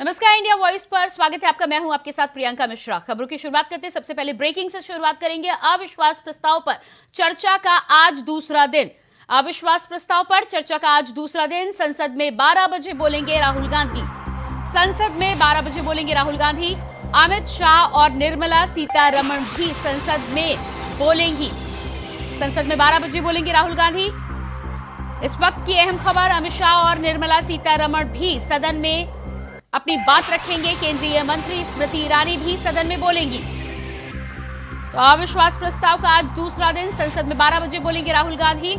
नमस्कार, India voice पर स्वागत है आपका। मैं हूं आपके साथ प्रियंका मिश्रा। खबरों की शुरुआत करते हैं। सबसे पहले ब्रेकिंग से शुरुआत करेंगे। अविश्वास प्रस्ताव पर चर्चा का आज दूसरा दिन। अविश्वास प्रस्ताव पर चर्चा का आज दूसरा दिन। संसद में 12 बजे बोलेंगे राहुल गांधी। संसद में 12 बजे बोलेंगे राहुल गांधी। अमित शाह और निर्मला सीतारमण भी संसद में बोलेंगी। संसद में 12 बजे बोलेंगे राहुल गांधी। इस वक्त की अहम खबर, अमित शाह और निर्मला सीतारमण भी सदन में अपनी बात रखेंगे। केंद्रीय मंत्री स्मृति ईरानी भी सदन में बोलेंगी। तो अविश्वास प्रस्ताव का आज दूसरा दिन। संसद में 12 बजे बोलेंगे राहुल गांधी।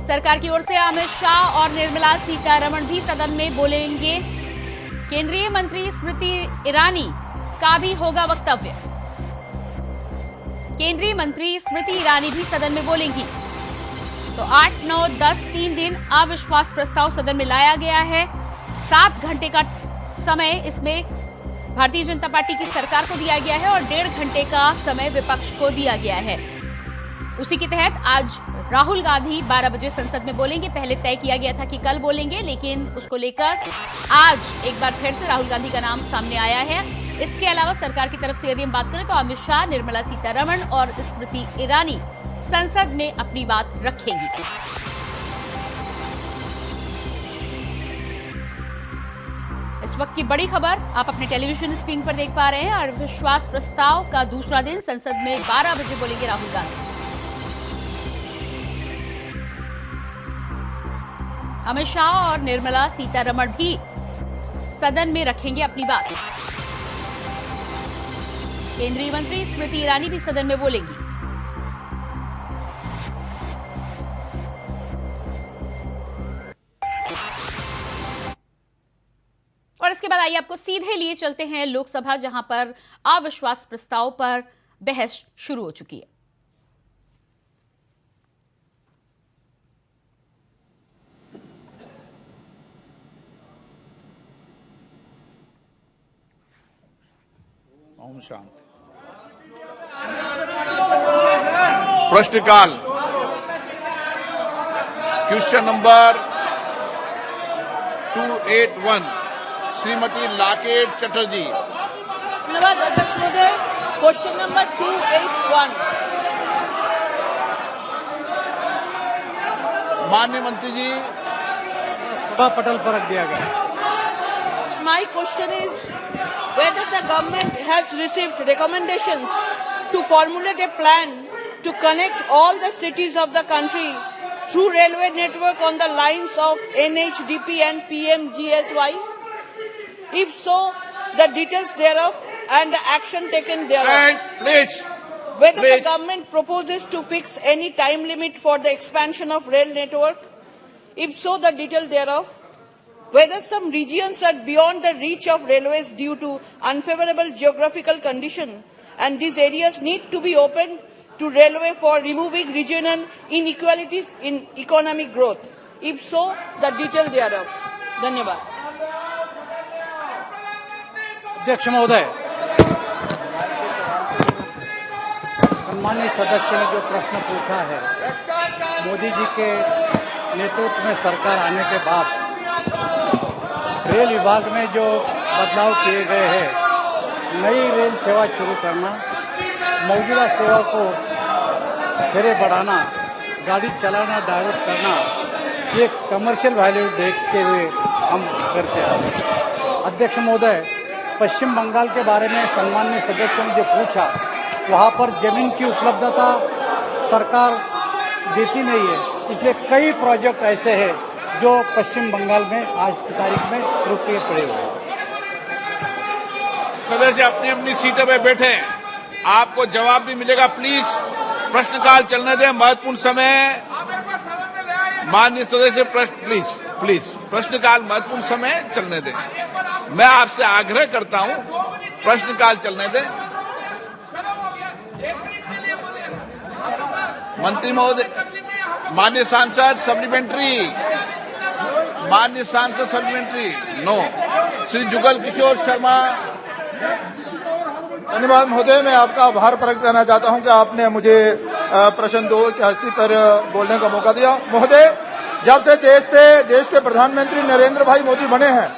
सरकार की ओर से अमित शाह और निर्मला सीतारमण भी सदन में बोलेंगे। केंद्रीय मंत्री स्मृति ईरानी का भी होगा वक्तव्य। केंद्रीय मंत्री स्मृति ईरानी भी सदन में बोलेंगी। तो 8, 9, 10 3 दिन अविश्वास प्रस्ताव सदन में लाया गया है। 7 घंटे का समय इसमें भारतीय जनता पार्टी की सरकार को दिया गया है और 1.5 घंटे का समय विपक्ष को दिया गया है। उसी के तहत आज राहुल गांधी 12 बजे संसद में बोलेंगे। पहले तय किया गया था कि कल बोलेंगे, लेकिन उसको लेकर आज एक बार फिर से राहुल गांधी का नाम सामने आया है। इसके अलावा सरकार की तरफ से यदि हम बात करें तो अमित शाह, निर्मला सीतारमण और स्मृति ईरानी संसद में अपनी बात रखेंगी। इस वक्त की बड़ी खबर आप अपने टेलीविजन स्क्रीन पर देख पा रहे हैं। अविश्वास प्रस्ताव का दूसरा दिन। संसद में 12 बजे बोलेंगे राहुल गांधी। अमित शाह और निर्मला सीतारमण भी सदन में रखेंगे अपनी बात। केंद्रीय मंत्री स्मृति ईरानी भी सदन में बोलेंगी। और इसके बाद आइए आपको सीधे लिए चलते हैं लोकसभा, जहां पर अविश्वास प्रस्ताव पर बहस शुरू हो चुकी है। ओम शांति। प्रश्नकाल question number 281 Shrimati locket Chatterjee. धन्यवाद अध्यक्ष महोदय। Question number 281। माननीय मंत्री जी, सभा पटल पर रख दिया गया। My question is whether the government has received recommendations to formulate a plan to connect all the cities of the country through railway network on the lines of NHDP and PMGSY. If so, the details thereof and the action taken thereof. and please, Whether please. the government proposes to fix any time limit for the expansion of rail network. If so, the detail thereof. Whether some regions are beyond the reach of railways due to unfavorable geographical condition and these areas need to be opened to railway for removing regional inequalities in economic growth. If so, the detail thereof. धन्यवाद। अध्यक्ष महोदय, सम्मानित सदस्य ने जो प्रश्न पूछा है, मोदी जी के नेतृत्व में सरकार आने के बाद रेल विभाग में जो बदलाव किए गए हैं, नई रेल सेवा शुरू करना, मौजूदा सेवा को फिर बढ़ाना, गाड़ी चलाना डाइवर्ट करना, ये कमर्शियल वैल्यू देखते हुए हम करते हैं। अध्यक्ष महोदय, पश्चिम बंगाल के बारे में सम्मान्य सदस्यों ने जो पूछा, वहाँ पर जमीन की उपलब्धता सरकार देती नहीं है, इसलिए कई प्रोजेक्ट ऐसे हैं जो पश्चिम बंगाल में आज की तारीख में रुके पड़े हुए हैं। सदस्य अपनी अपनी सीटों पे बैठे, आपको जवाब भी मिलेगा। प्लीज प्रश्नकाल चलने दें, महत्वपूर्ण समय। माननीय सदस्य प्लीज प्रश्नकाल महत्वपूर्ण समय चलने दें। मैं आपसे आग्रह करता हूं, प्रश्नकाल चलने दें। मंत्री महोदय, माननीय सांसद सप्लीमेंट्री, माननीय सांसद सप्लीमेंट्री नो। श्री जुगल किशोर शर्मा। धन्यवाद महोदय, मैं आपका आभार प्रकट करना चाहता हूं कि आपने मुझे प्रश्न 2 की हैसियत पर बोलने का मौका दिया। महोदय, जब से देश के प्रधानमंत्री नरेंद्र भाई मोदी बने हैं,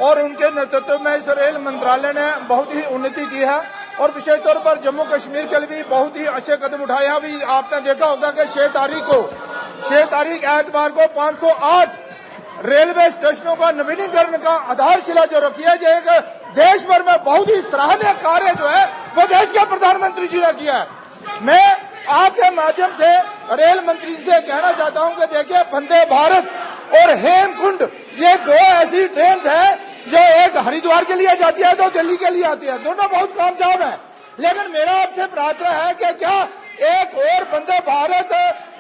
और उनके नेतृत्व में इस रेल मंत्रालय ने बहुत ही उन्नति की है और विशेष तौर पर जम्मू कश्मीर के लिए भी बहुत ही अच्छे कदम उठाए हैं। अभी आपने देखा होगा कि 6 तारीख एतवार को 508 रेलवे स्टेशनों का नवीनीकरण का आधारशिला जो रखी है, जो एक देश भर में बहुत ही सराहनीय कार्य जो है वो देश के प्रधानमंत्री जी ने किया है। मैं आपके माध्यम से रेल मंत्री जी से कहना चाहता हूं कि देखिए, वंदे भारत और हेमकुंड ये दो ऐसी ट्रेन है जो एक हरिद्वार के लिए जाती है तो दिल्ली के लिए आती है, दोनों बहुत कामयाब है। लेकिन मेरा आपसे प्रार्थना है कि क्या एक और वंदे भारत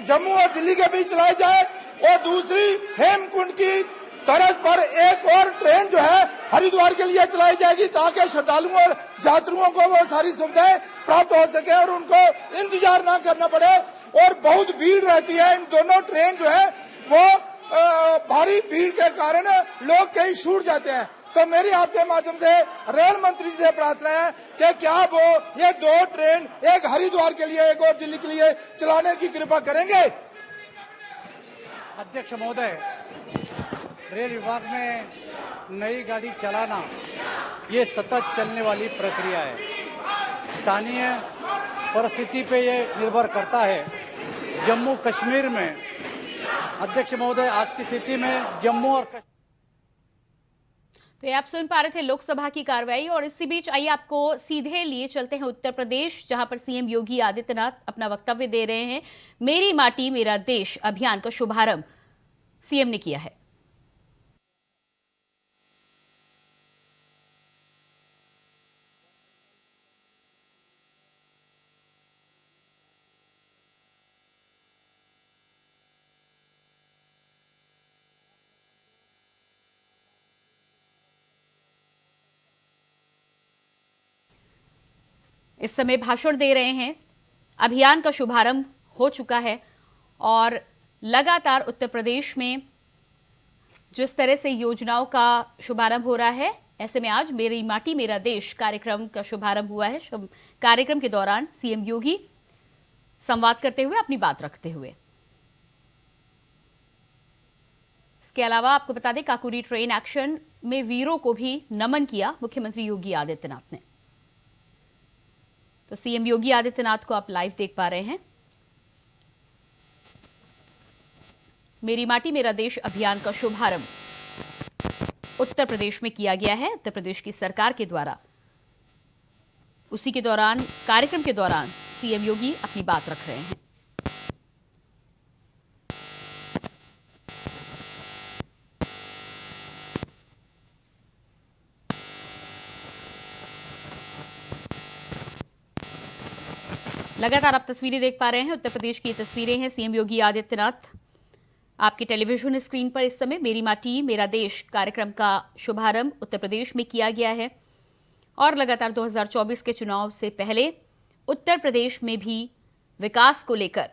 जम्मू और दिल्ली के बीच चलाई जाए और दूसरी हेमकुंड की तर्ज पर एक और ट्रेन जो है हरिद्वार के लिए चलाई जाएगी, ताकि श्रद्धालुओं और यात्रियों को वो सारी सुविधाएं प्राप्त हो सके और उनको इंतजार ना करना पड़े। और बहुत भीड़ रहती है, इन दोनों ट्रेन जो है वो भारी भीड़ के कारण लोग कहीं छूट जाते हैं। तो मेरी आपके माध्यम से रेल मंत्री से प्रार्थना है कि क्या वो ये दो ट्रेन, एक हरिद्वार के लिए एक और दिल्ली के लिए चलाने की कृपा करेंगे। अध्यक्ष महोदय, रेल विभाग में नई गाड़ी चलाना ये सतत चलने वाली प्रक्रिया है। स्थानीय परिस्थिति पे ये निर्भर करता है। जम्मू कश्मीर में अध्यक्ष महोदय, आज की स्थिति में जम्मू और तो ये आप सुन पा रहे थे लोकसभा की कार्रवाई। और इसी बीच आइए आपको सीधे लिए चलते हैं उत्तर प्रदेश, जहां पर सीएम योगी आदित्यनाथ अपना वक्तव्य दे रहे हैं। मेरी माटी मेरा देश अभियान का शुभारंभ सीएम ने किया है। इस समय भाषण दे रहे हैं। अभियान का शुभारंभ हो चुका है और लगातार उत्तर प्रदेश में जिस तरह से योजनाओं का शुभारंभ हो रहा है, ऐसे में आज मेरी माटी मेरा देश कार्यक्रम का शुभारंभ हुआ है। कार्यक्रम के दौरान सीएम योगी संवाद करते हुए अपनी बात रखते हुए, इसके अलावा आपको बता दें काकोरी ट्रेन एक्शन में वीरों को भी नमन किया मुख्यमंत्री योगी आदित्यनाथ ने। तो सीएम योगी आदित्यनाथ को आप लाइव देख पा रहे हैं। मेरी माटी मेरा देश अभियान का शुभारंभ उत्तर प्रदेश में किया गया है, उत्तर प्रदेश की सरकार के द्वारा। उसी के दौरान, कार्यक्रम के दौरान सीएम योगी अपनी बात रख रहे हैं। लगातार आप तस्वीरें देख पा रहे हैं, उत्तर प्रदेश की तस्वीरें हैं। सीएम योगी आदित्यनाथ आपकी टेलीविजन स्क्रीन पर इस समय मेरी माटी मेरा देश कार्यक्रम का शुभारंभ उत्तर प्रदेश में किया गया है। और लगातार 2024 के चुनाव से पहले उत्तर प्रदेश में भी विकास को लेकर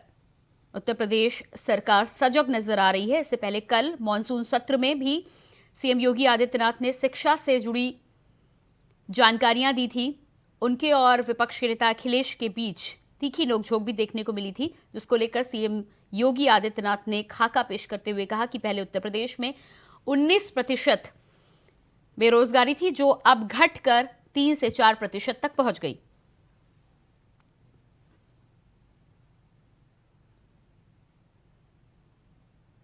उत्तर प्रदेश सरकार सजग नजर आ रही है। इससे पहले कल मॉनसून सत्र में भी सीएम योगी आदित्यनाथ ने शिक्षा से जुड़ी जानकारियां दी थी। उनके और विपक्ष के नेता अखिलेश के बीच तीखी नोकझोंक भी देखने को मिली थी, जिसको लेकर सीएम योगी आदित्यनाथ ने खाका पेश करते हुए कहा कि पहले उत्तर प्रदेश में 19% बेरोजगारी थी, जो अब घटकर 3 से 4% तक पहुंच गई।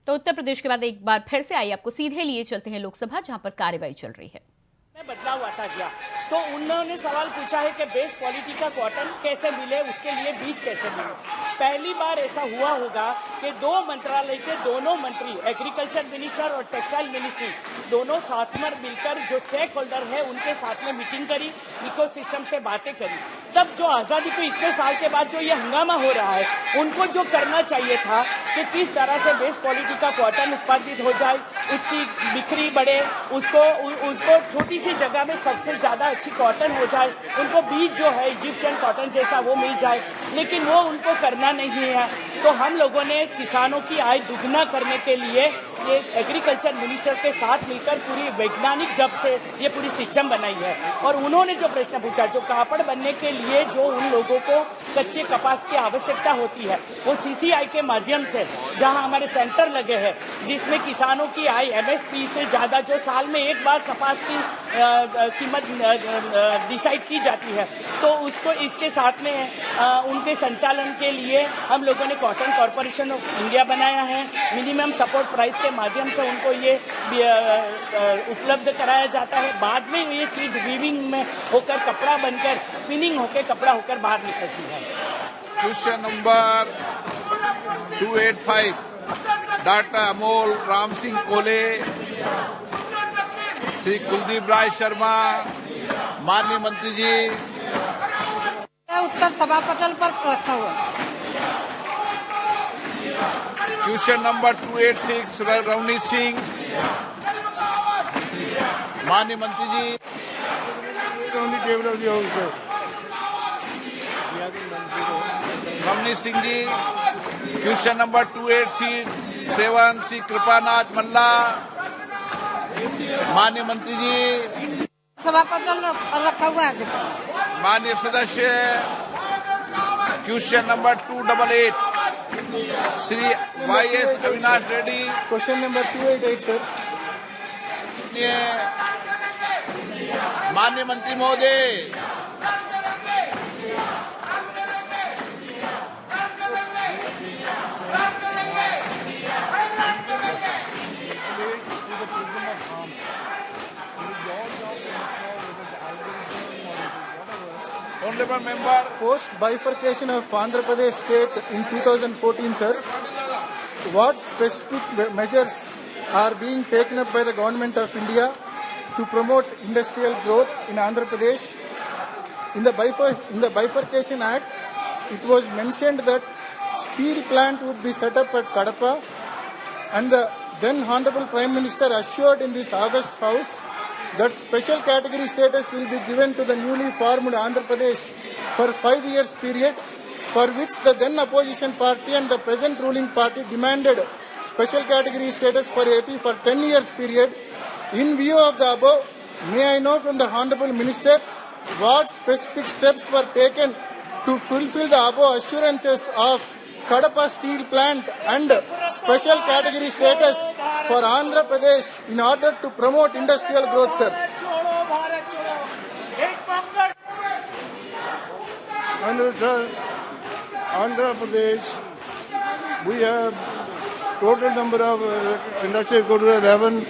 तो उत्तर प्रदेश के बाद एक बार फिर से आइए आपको सीधे लिए चलते हैं लोकसभा, जहां पर कार्रवाई चल रही है। बदलाव आता गया तो उन्होंने सवाल पूछा है कि बेस्ट क्वालिटी का कॉटन कैसे मिले, उसके लिए बीज कैसे मिले। पहली बार ऐसा हुआ होगा कि दो मंत्रालय के दोनों मंत्री, एग्रीकल्चर मिनिस्टर और टेक्सटाइल मिनिस्ट्री, दोनों साथ में मिलकर जो स्टेक होल्डर है उनके साथ में मीटिंग करी, इकोसिस्टम से बातें करी। तब जो आज़ादी को इतने साल के बाद जो ये हंगामा हो रहा है, उनको जो करना चाहिए था कि किस तरह से बेस्ट क्वालिटी का कॉटन उत्पादित हो जाए, उसकी बिक्री बढ़े, उसको छोटी सी जगह में सबसे ज्यादा अच्छी कॉटन हो जाए, उनको बीज जो है इजिप्शियन कॉटन जैसा वो मिल जाए, लेकिन वो उनको करना नहीं है। तो हम लोगों ने किसानों की आय दुगना करने के लिए ये एग्रीकल्चर मिनिस्टर के साथ मिलकर पूरी वैज्ञानिक ढंग से ये पूरी सिस्टम बनाई है। और उन्होंने जो प्रश्न पूछा, जो कापड़ बनने के लिए जो उन लोगों को कच्चे कपास की आवश्यकता होती है, वो सीसीआई के माध्यम से जहां हमारे सेंटर लगे हैं, जिसमें किसानों की आय एमएसपी से ज्यादा, जो साल में एक बार कपास की कीमत डिसाइड की जाती है, तो उसको इसके साथ में उनके संचालन के लिए हम लोगों ने कॉटन कॉरपोरेशन ऑफ इंडिया बनाया है। मिनिमम सपोर्ट प्राइस के माध्यम से उनको ये उपलब्ध कराया जाता है। बाद में ये चीज वीविंग में होकर कपड़ा बनकर, स्पिनिंग होकर कपड़ा होकर बाहर निकलती है। Question number 285 doctor Amol Ram Singh कोले, श्री कुलदीप राय शर्मा। माननीय मंत्री जी, उत्तर सभा पटल पर रखा हुआ। Question number 286 Ravneet Singh. माननीय मंत्री जी, रवनीत सिंह जी। क्वेश्चन नंबर 287 श्री कृपानाथ मल्ला। माननीय मंत्री जी, सभा पटल पर रखा हुआ है। माननीय सदस्य, question number 288 Shri YS Avinash Reddy. Question number 288 sir. माननीय मंत्री महोदय, honorable member, Post bifurcation of Andhra Pradesh state in 2014, sir. What specific measures are being taken up by the government of India to promote industrial growth in Andhra Pradesh? In the Bifurcation Act, it was mentioned that steel plant would be set up at Kadapa, and the then Honorable Prime Minister assured in this August House that special category status will be given to the newly formed Andhra Pradesh for 5 years period, for which the then opposition party and the present ruling party demanded special category status for AP for 10 years period. In view of the above, may I know from the Honorable Minister what specific steps were taken to fulfill the above assurances of Kadapa steel plant and special category status for Andhra Pradesh in order to promote industrial growth, sir? Andhra Pradesh, we have total number of industrial corridors 11,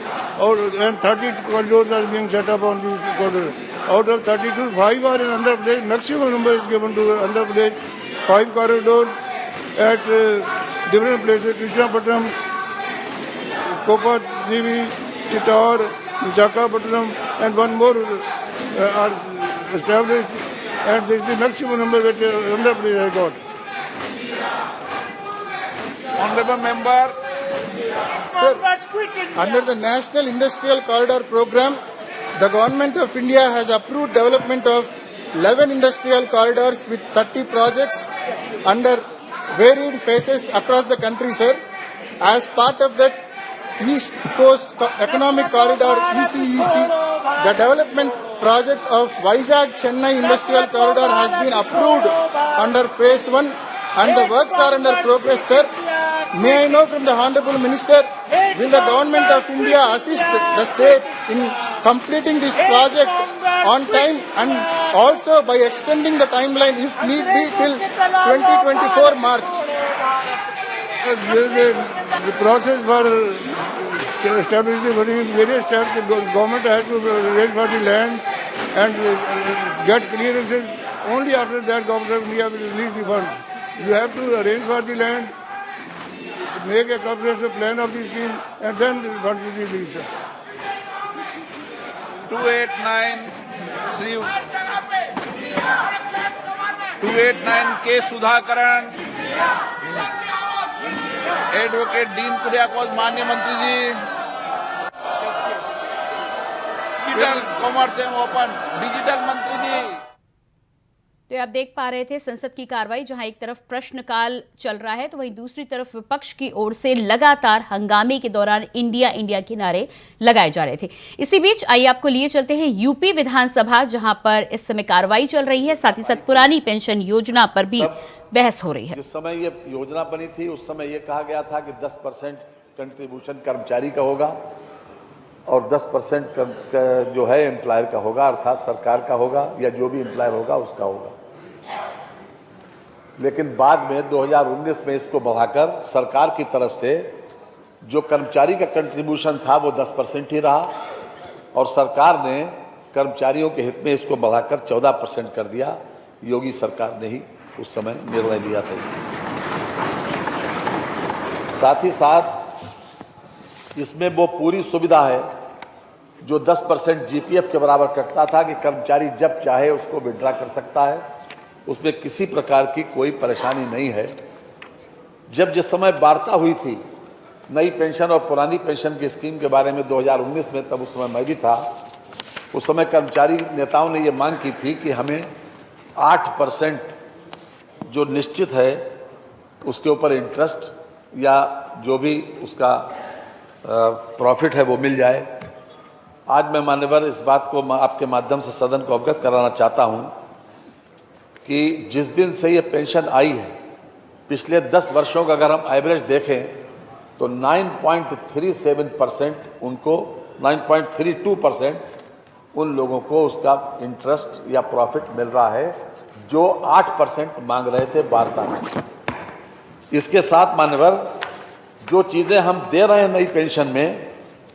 and 30 corridors are being set up on these corridors. Out of 32, 5 are in Andhra Pradesh. Maximum number is given to Andhra Pradesh. 5 corridors at different places: Krishnapatnam, Kopajivi, Chittor, Visakhapatnam, and one more are established. And this is the maximum number which Andhra Pradesh has got. honorable member, Sir, under the National Industrial Corridor Program, the Government of India has approved development of 11 industrial corridors with 30 projects under varied phases across the country, sir. As part of that East Coast Economic Corridor, ECEC, the development project of Vizag-Chennai Industrial Corridor has been approved under Phase 1 and the works are under progress, sir. May I know from the Honorable Minister, will the Government of India assist the state in completing this project on time and also by extending the timeline if need be till 2024 March? The process for establishing the various steps, the government has to arrange for the land and get clearances. Only after that, government of India will release the funds. You have to arrange for the land, make a comprehensive plan of the scheme, and then the funds will be released. 289 Shri 289 के Sudhakaran, advocate dean Kuriakose. माननीय मंत्री जी, digital commerce एवं open, digital मंत्री जी। तो आप देख पा रहे थे संसद की कार्रवाई, जहां एक तरफ प्रश्नकाल चल रहा है तो वहीं दूसरी तरफ विपक्ष की ओर से लगातार हंगामे के दौरान इंडिया इंडिया के नारे लगाए जा रहे थे। इसी बीच आइए आपको लिए चलते हैं यूपी विधानसभा, जहां पर इस समय कार्रवाई चल रही है, साथ ही साथ पुरानी पेंशन योजना पर भी बहस हो रही है। जिस समय ये योजना बनी थी उस समय ये कहा गया था कि 10% कंट्रीब्यूशन कर्मचारी का होगा और 10% जो है एम्प्लॉयर का होगा, अर्थात सरकार का होगा या जो भी एम्प्लॉयर होगा उसका होगा। लेकिन बाद में 2019 में इसको बढ़ाकर सरकार की तरफ से जो कर्मचारी का कंट्रीब्यूशन था वो 10% ही रहा और सरकार ने कर्मचारियों के हित में इसको बढ़ाकर 14% कर दिया। योगी सरकार ने ही उस समय निर्णय लिया था। साथ ही साथ इसमें वो पूरी सुविधा है जो 10% जीपीएफ के बराबर कटता था कि कर्मचारी जब चाहे उसको विड्रा कर सकता है, उसमें किसी प्रकार की कोई परेशानी नहीं है। जब जिस समय वार्ता हुई थी नई पेंशन और पुरानी पेंशन की स्कीम के बारे में 2019 में, तब उस समय मैं भी था, उस समय कर्मचारी नेताओं ने ये मांग की थी कि हमें 8% जो निश्चित है उसके ऊपर इंटरेस्ट या जो भी उसका प्रॉफिट है वो मिल जाए। आज मैं मान्यवर इस बात को आपके माध्यम से सदन को अवगत कराना चाहता हूं कि जिस दिन से ये पेंशन आई है, पिछले 10 वर्षों का अगर हम एवरेज देखें तो 9.37% उनको 9.32% उन लोगों को उसका इंटरेस्ट या प्रॉफिट मिल रहा है जो 8% मांग रहे थे वार्ता में। इसके साथ मान्यवर जो चीज़ें हम दे रहे हैं नई पेंशन में,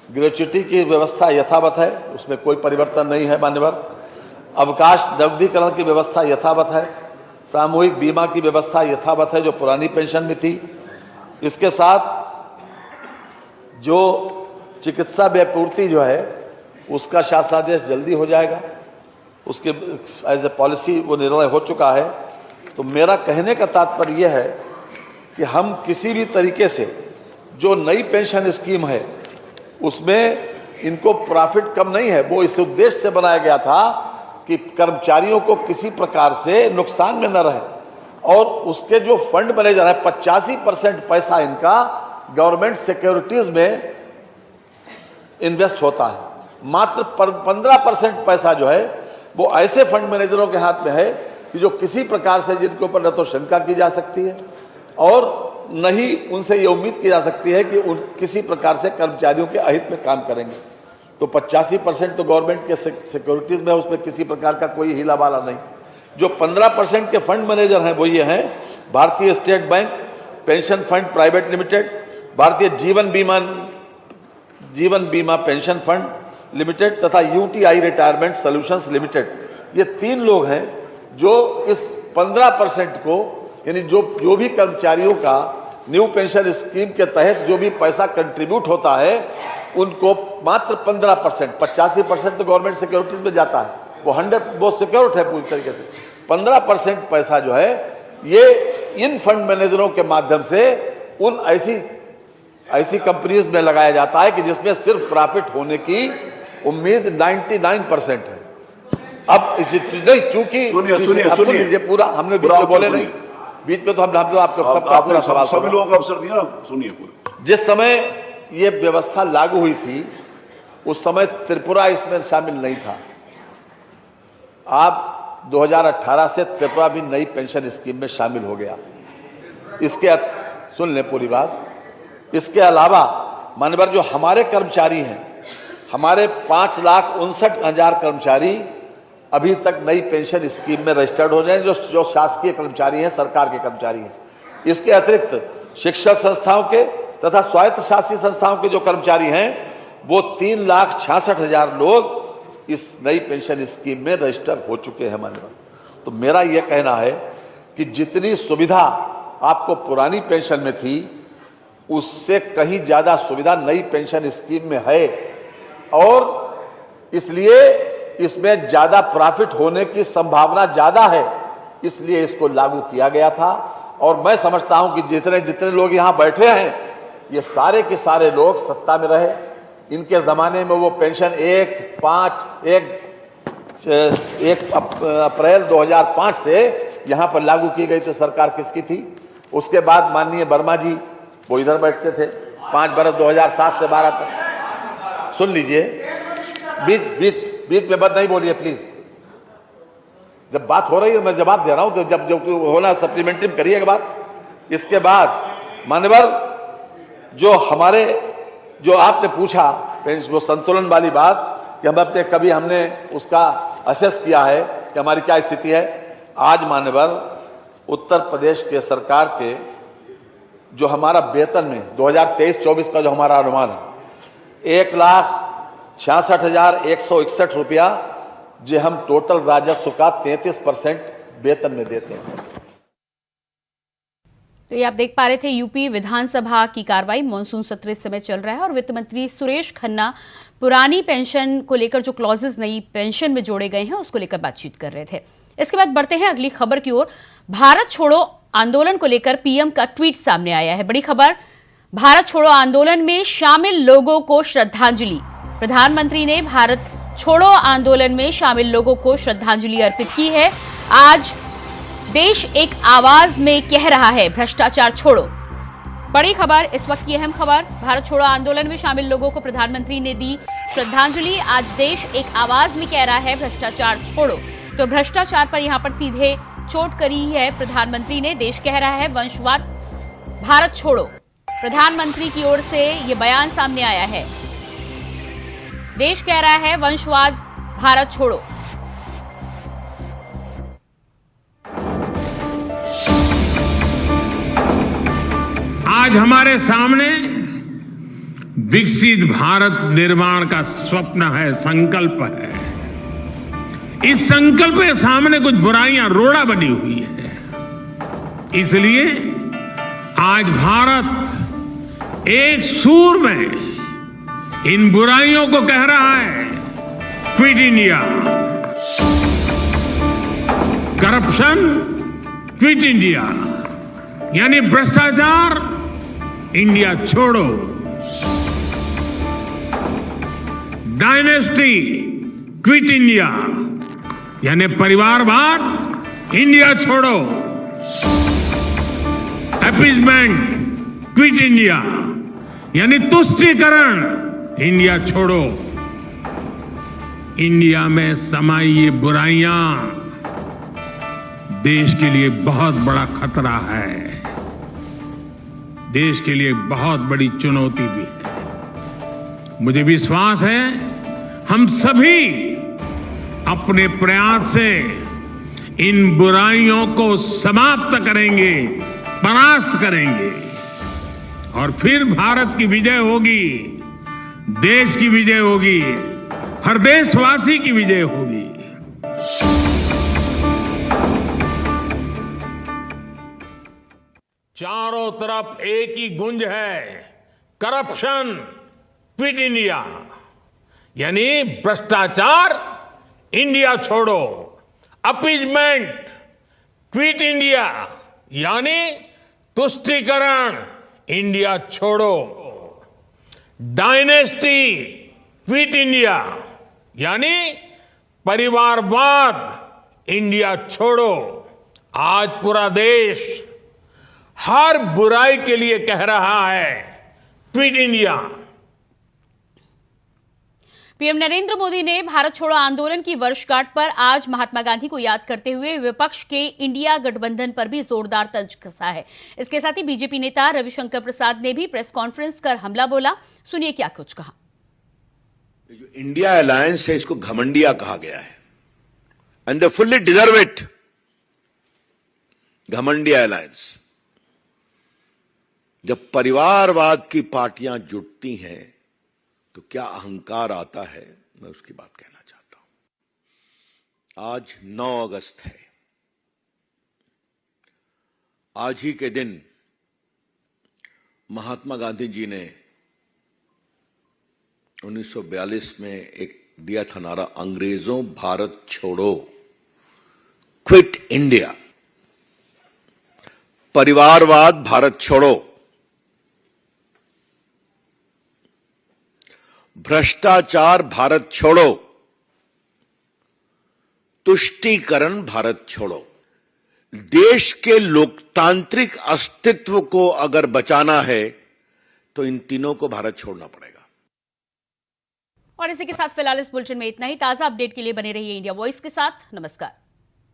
ग्रेच्युटी की व्यवस्था यथावत है, उसमें कोई परिवर्तन नहीं है मान्यवर। अवकाश नकदीकरण की व्यवस्था यथावत है, सामूहिक बीमा की व्यवस्था यथावत है जो पुरानी पेंशन में थी। इसके साथ जो चिकित्सा व्ययपूर्ति जो है उसका शासनादेश जल्दी हो जाएगा, उसके एज ए पॉलिसी वो निर्णय हो चुका है। तो मेरा कहने का तात्पर्य यह है कि हम किसी भी तरीके से जो नई पेंशन स्कीम है उसमें इनको प्रॉफिट कम नहीं है, वो इस उद्देश्य से बनाया गया था कि कर्मचारियों को किसी प्रकार से नुकसान में न रहे और उसके जो फंड मैनेजर है 85% पैसा इनका गवर्नमेंट सिक्योरिटीज में इन्वेस्ट होता है, मात्र 15% पैसा जो है वो ऐसे फंड मैनेजरों के हाथ में है कि जो किसी प्रकार से जिनके ऊपर न तो शंका की जा सकती है और न ही उनसे ये उम्मीद की जा सकती है कि उन किसी प्रकार से कर्मचारियों के अहित में काम करेंगे। तो 85% तो गवर्नमेंट के सिक्योरिटीज में, उसमें किसी प्रकार का कोई हीला वाला नहीं। जो 15% के फंड मैनेजर हैं वो ये हैं भारतीय state bank, pension fund private limited, Bharatiya Jeevan बीमा पेंशन फंड लिमिटेड तथा यूटीआई रिटायरमेंट सॉल्यूशंस लिमिटेड। ये 3 लोग हैं जो इस 15% को, यानी जो भी कर्मचारियों का न्यू पेंशन स्कीम के तहत जो भी पैसा कंट्रीब्यूट होता है उनको मात्र 15%, 85% तो गवर्नमेंट सिक्योरिटीज में जाता है, वो सिक्योर्ड है पूरी तरीके से। 15% पैसा जो है ये इन फंड मैनेजरों के माध्यम से उन ऐसी कंपनीज में लगाया जाता है कि जिसमें सिर्फ प्रॉफिट होने की उम्मीद 99% है। अब इसी नहीं, चूंकि सुनिए पूरा, हमने बीच में बोले नहीं, बीच में तो हम आपको सबका पूरा सवाल, सभी लोगों को अवसर दिया, सुनिए पूरा। जिस समय ये व्यवस्था लागू हुई थी उस समय त्रिपुरा इसमें शामिल नहीं था। अब 2018 से त्रिपुरा भी नई पेंशन स्कीम में शामिल हो गया। इसके सुन लें पूरी बात। इसके अलावा मानवर जो हमारे कर्मचारी हैं, हमारे 5,59,000 कर्मचारी अभी तक नई पेंशन स्कीम में रजिस्टर्ड हो जाए, जो शासकीय कर्मचारी हैं, सरकार के कर्मचारी हैं। इसके अतिरिक्त शिक्षण संस्थाओं के तथा स्वायत्त शासी संस्थाओं के जो कर्मचारी हैं वो 3,66,000 लोग इस नई पेंशन स्कीम में रजिस्टर हो चुके हैं मानवर। तो मेरा यह कहना है कि जितनी सुविधा आपको पुरानी पेंशन में थी उससे कहीं ज्यादा सुविधा नई पेंशन स्कीम में है और इसलिए इसमें ज्यादा प्रॉफिट होने की संभावना ज्यादा है, इसलिए इसको लागू किया गया था। और मैं समझता हूं कि जितने लोग यहां बैठे हैं ये सारे के सारे लोग सत्ता में रहे, इनके जमाने में वो पेंशन 1, 5, 1 अप्रैल 2005 से यहां पर लागू की गई तो सरकार किसकी थी? उसके बाद माननीय वर्मा जी वो इधर बैठते थे 5 बरस 2007 से 12 तक। सुन लीजिए, बीच में बात नहीं बोलिए प्लीज। जब बात हो रही है मैं जवाब दे रहा हूं, तो जब जो होना सप्लीमेंट्री करिएगा बात। इसके बाद मान्यवर जो आपने पूछा वो संतुलन वाली बात कि हमने उसका असेस किया है कि हमारी क्या स्थिति है। आज मान्यवर उत्तर प्रदेश के सरकार के जो हमारा वेतन में 2023-24 का जो हमारा अनुमान है 1,66,161 रुपया, जो हम टोटल राजस्व का 33% वेतन में देते हैं। तो ये आप देख पा रहे थे यूपी विधानसभा की कार्रवाई। मॉनसून सत्र इस समय चल रहा है और वित्त मंत्री सुरेश खन्ना पुरानी पेंशन को लेकर जो क्लॉजेस नई पेंशन में जोड़े गए हैं उसको लेकर बातचीत कर रहे थे। इसके बाद बढ़ते हैं अगली खबर की ओर। भारत छोड़ो आंदोलन को लेकर पीएम का ट्वीट सामने आया है। बड़ी खबर, भारत छोड़ो आंदोलन में शामिल लोगों को श्रद्धांजलि। प्रधानमंत्री ने भारत छोड़ो आंदोलन में शामिल लोगों को श्रद्धांजलि अर्पित की है। आज देश एक आवाज में कह रहा है भ्रष्टाचार छोड़ो। बड़ी खबर इस वक्त की अहम खबर, भारत छोड़ो आंदोलन में शामिल लोगों को प्रधानमंत्री ने दी श्रद्धांजलि। आज देश एक आवाज में कह रहा है भ्रष्टाचार छोड़ो। तो भ्रष्टाचार पर यहां पर सीधे चोट करी है प्रधानमंत्री ने। देश कह रहा है वंशवाद भारत छोड़ो। प्रधानमंत्री की ओर से यह बयान सामने आया है। देश कह रहा है वंशवाद भारत छोड़ो। आज हमारे सामने विकसित भारत निर्माण का स्वप्न है, संकल्प है। इस संकल्प के सामने कुछ बुराइयां रोड़ा बनी हुई है। इसलिए आज भारत एक सूर में इन बुराइयों को कह रहा है quit India. Corruption quit India, यानी भ्रष्टाचार इंडिया छोड़ो। डायनेस्टी क्विट इंडिया, यानी परिवारवाद इंडिया छोड़ो। अपीजमेंट क्विट इंडिया, यानी तुष्टीकरण इंडिया छोड़ो। इंडिया में समाई ये बुराइयां देश के लिए बहुत बड़ा खतरा है, देश के लिए बहुत बड़ी चुनौती भी है। मुझे विश्वास है हम सभी अपने प्रयास से इन बुराइयों को समाप्त करेंगे, परास्त करेंगे और फिर भारत की विजय होगी, देश की विजय होगी, हर देशवासी की विजय होगी। चारों तरफ एक ही गूंज है, करप्शन क्विट इंडिया, यानी भ्रष्टाचार इंडिया छोड़ो। अपीजमेंट क्विट इंडिया, यानी तुष्टीकरण इंडिया छोड़ो। डायनेस्टी क्विट इंडिया, यानी परिवारवाद इंडिया छोड़ो। आज पूरा देश हर बुराई के लिए कह रहा है quit India. PM Narendra Modi ने भारत छोड़ो आंदोलन की वर्षगांठ पर आज महात्मा गांधी को याद करते हुए विपक्ष के इंडिया गठबंधन पर भी जोरदार तंज कसा है। इसके साथ ही बीजेपी नेता रविशंकर प्रसाद ने भी प्रेस कॉन्फ्रेंस कर हमला बोला। सुनिए क्या कुछ कहा। जो इंडिया अलायंस है इसको घमंडिया कहा गया है and they fully deserve it. घमंडिया अलायंस। जब परिवारवाद की पार्टियां जुटती हैं तो क्या अहंकार आता है, मैं उसकी बात कहना चाहता हूं। आज 9 अगस्त है। आज ही के दिन महात्मा गांधी जी ने 1942 में एक दिया था नारा, अंग्रेजों भारत छोड़ो, क्विट इंडिया। परिवारवाद भारत छोड़ो, भ्रष्टाचार भारत छोड़ो, तुष्टीकरण भारत छोड़ो। देश के लोकतांत्रिक अस्तित्व को अगर बचाना है तो इन तीनों को भारत छोड़ना पड़ेगा। और इसी के साथ फिलहाल इस बुलेटिन में इतना ही। ताजा अपडेट के लिए बने रहिए इंडिया वॉइस के साथ। नमस्कार।